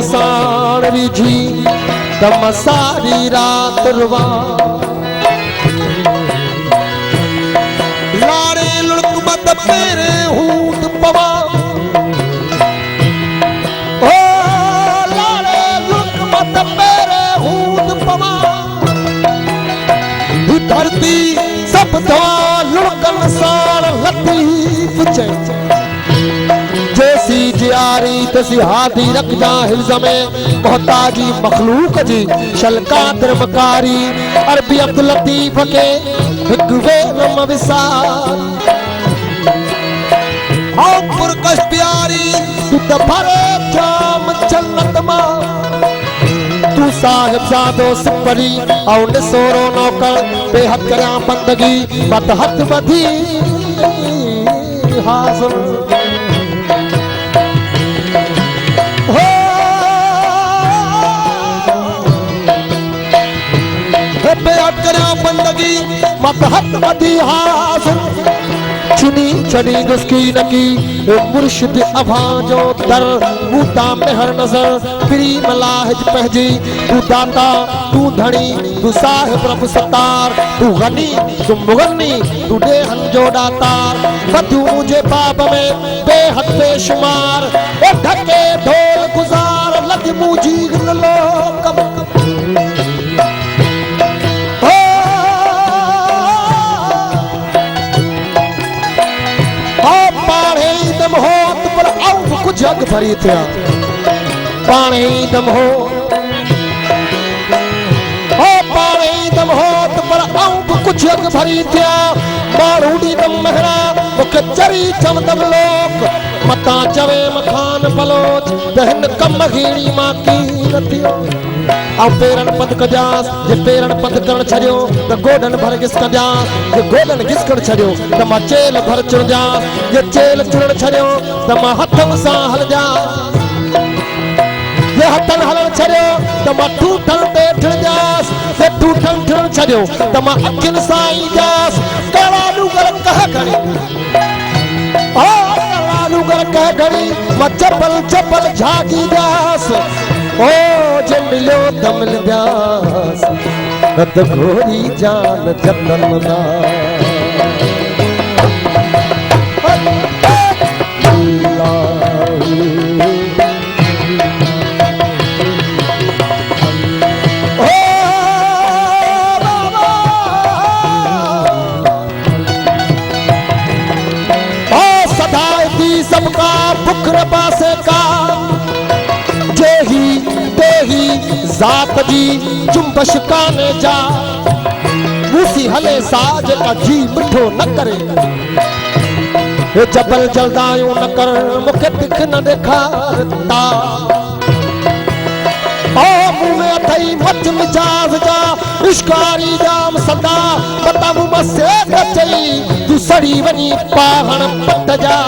साण विझी तम सारी रात रुवा लाड़े लुड़क मत पेरे हूट पवा ओ लाड़े लुड़क मत पेरे हूट पवा धरती सब दवा लुड़कन साण लतीफ चए जैसी जियारी तसी हादी रख जा हिल्ज़ में मोहताजी मखलूक जी शलका धर्मकारी अरबी अब्दुल लतीफ के हिकवे नम विसार आओ पुरकश प्यारी तू दफरे जाम जन्नत मा तू साहिब जादो सिपरी औ निसोरो नौकर बेहद करा बंदगी मत हद बधी हाज़िर बंदगी मतहत मदी हाज़िर चुनी चढ़ी गुस्की नकी मुर्शिद अभाजो दर बूता मेहर नजर प्री मलाहिज पहजी तू दाता तू धनी तू साहिब रब सतार तू गनी तू मुगनी तू देहन जो दातार बतू मुझे बाब में बेहद बेशुमार ओ ढके ढोल गुजार लग मुझी लोकम जग भरी थिया पानी दम हो पानी दम हो पर अंब कुछ जग भरी थिया मारूडी दम महरा मुख चरी चमदम लोक मता चवे मखान बलोच दहन कम घीड़ी मां की नथियो आ पेरन पद कजास जे पेरन पद करण छरियो त गोडन भर गिस कजास जे गोडन गिस कर छरियो त मा चेल भर चुर जास जे चेल चुरण छरियो त मा हथम सा हल जा जे हथन हलन छरियो त मा टूटन ते ठण जास जे टूटन ठण छरियो त मा अखिन साई जास काला लुगर कह घड़ी ओ काला लुगर कह घड़ी मा चपल चपल झागी जास ओ जे मिलो दमल व्यास रत घोरी जान जतन ना सदाई सबका बुखर पासे का जात जी जुम्बश काने जा मूसी हले साज का जी मिठो न करे ये जबल जलदायो न कर मुखे दिख न देखारता ओ मुँह अथई मच मिजाज जा इश्कारी जाम सदा बता मुँह से कचई तू सड़ी वनी पाहन पट जा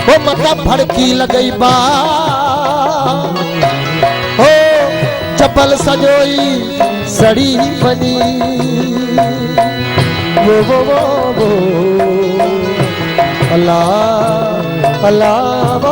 वो मता भड़की लगई बा चपल सजोई सड़ी बनी वो अल्लाह अल्लाह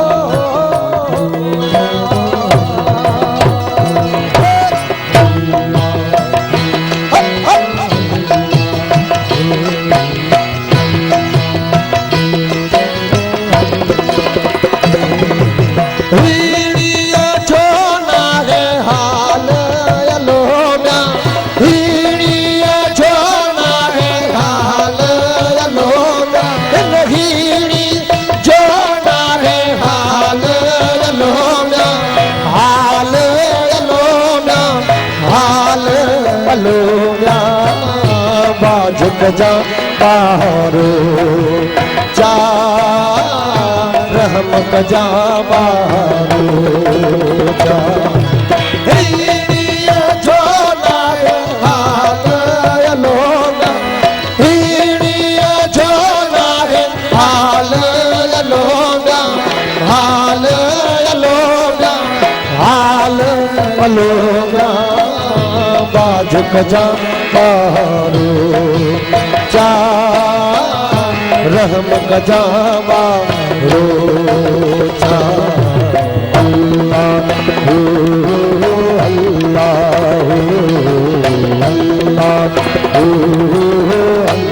बाज कजा बारो जा रहम कजा बारो जा हीड़िया झोला हाल लोगा हीड़िया झोला हाल लोगा हाल लोगा हाल लोगा बाज कजा बारो जा रहम कजा बारो जा अल्लाह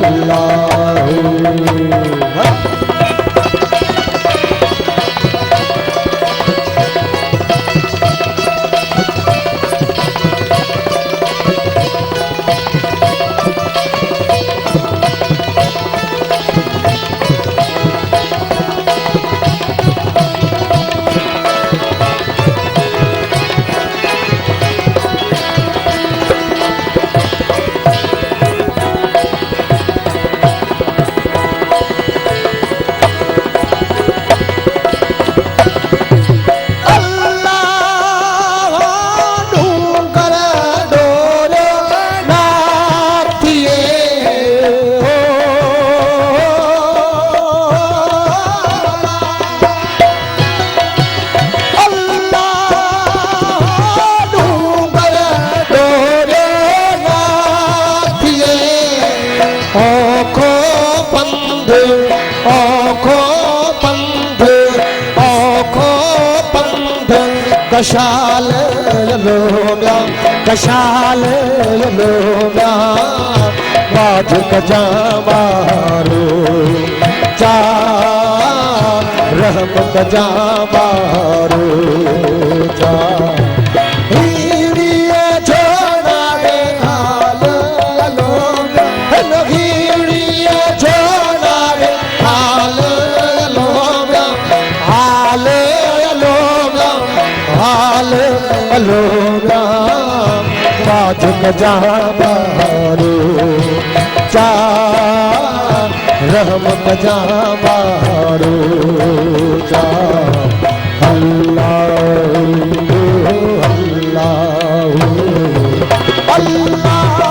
अल्लाह अल्लाह कशाल लोगा कशाल लोगा बाज कजा बारो जा रहम कजा बारो जा हीड़िया झोला रे हाल लोगा हीड़िया झोला रे हाल लोगा हाल हाल लोगा बाज कजा बारो जा रहम कजा बारो जा अल्लाह अल्लाह अल्लाह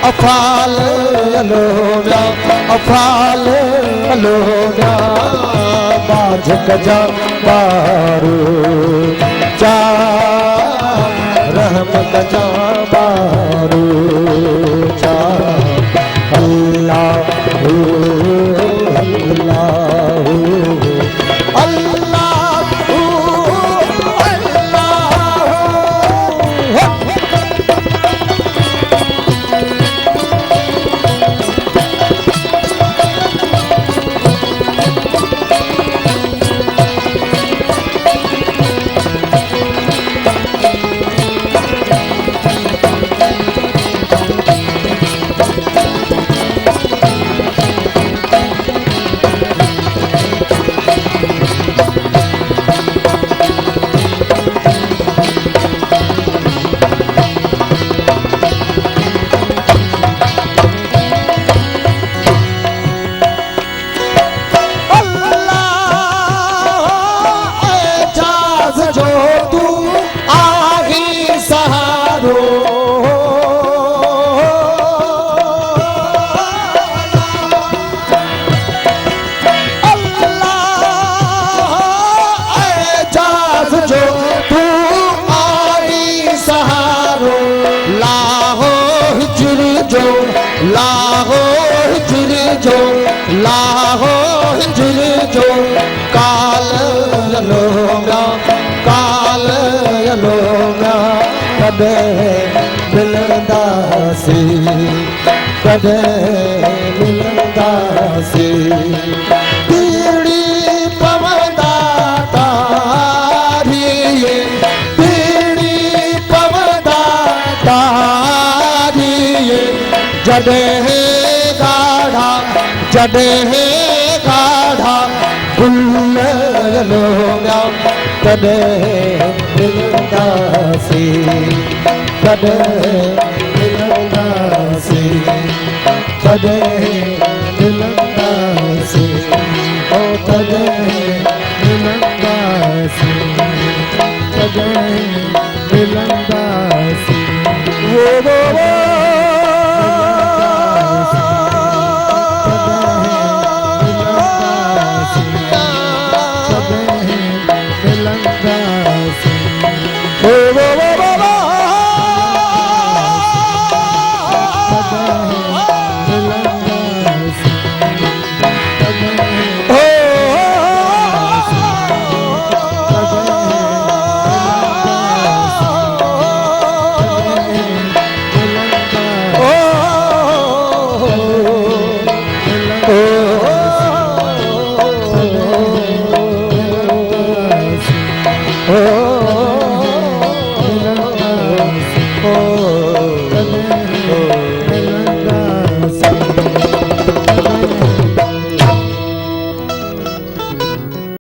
अफाल लोगा अफाल लोगा बाज कजा बारो जा रहम कजा बारो जा अल्लाह अल्लाह अल्लाह अल्लाह जो लाहो हिजर जो लाहो हिजर जो काल यलोगा काल यलोगा कदे मिलंदा सी कदे मिलंदा सी पीड़ी पवंदा तारी पीड़ी पवंदा तारी जडे गाढ़ा गुल लोगा कदे मिलंदा सी कदे मिलंदा सी कदे मिलंदा सी ओ कदे मिलंदा सी कदे मिलंदा सी वो